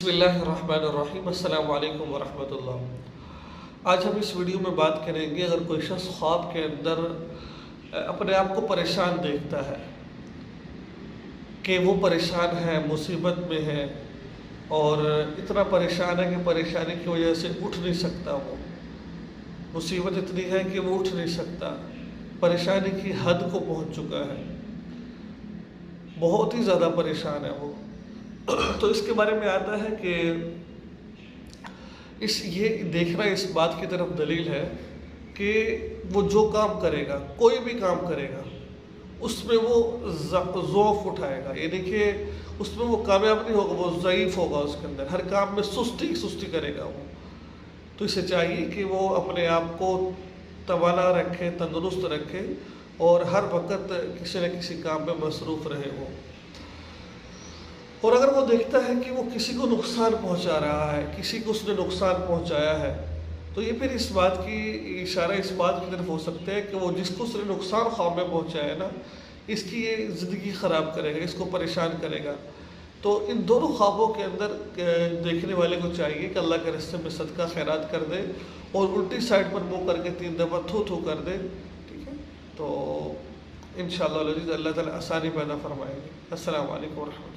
بسم اللہ الرحمن الرحیم، السلام علیکم ورحمۃ اللہ۔ آج ہم اس ویڈیو میں بات کریں گے، اگر کوئی شخص خواب کے اندر اپنے آپ کو پریشان دیکھتا ہے کہ وہ پریشان ہے، مصیبت میں ہے اور اتنا پریشان ہے کہ پریشانی کی وجہ سے اٹھ نہیں سکتا، وہ مصیبت اتنی ہے کہ وہ اٹھ نہیں سکتا، پریشانی کی حد کو پہنچ چکا ہے، بہت ہی زیادہ پریشان ہے وہ، تو اس کے بارے میں آتا ہے کہ یہ دیکھنا اس بات کی طرف دلیل ہے کہ وہ جو کام کرے گا، کوئی بھی کام کرے گا، اس میں وہ ضعف اٹھائے گا، یعنی کہ اس میں وہ کامیاب نہیں ہوگا، وہ ضعیف ہوگا، اس کے اندر ہر کام میں سستی کرے گا وہ۔ تو اسے چاہیے کہ وہ اپنے آپ کو توانا رکھے، تندرست رکھے اور ہر وقت کسی نہ کسی کام میں مصروف رہے وہ۔ اور اگر وہ دیکھتا ہے کہ وہ کسی کو نقصان پہنچا رہا ہے، کسی کو اس نے نقصان پہنچایا ہے، تو یہ پھر اس بات کی اشارہ اس بات کی طرف ہو سکتا ہے کہ وہ جس کو اس نے نقصان خواب میں پہنچایا ہے نا، اس کی یہ زندگی خراب کرے گا، اس کو پریشان کرے گا۔ تو ان دونوں خوابوں کے اندر دیکھنے والے کو چاہیے کہ اللہ کے راستے میں صدقہ خیرات کر دے اور الٹی سائڈ پر منہ کر کے 3 دفعہ تھو کر دے، ٹھیک ہے؟ تو انشاءاللہ اللہ تعالیٰ آسانی پیدا فرمائیں گے۔ السلام علیکم ورحمۃ اللہ۔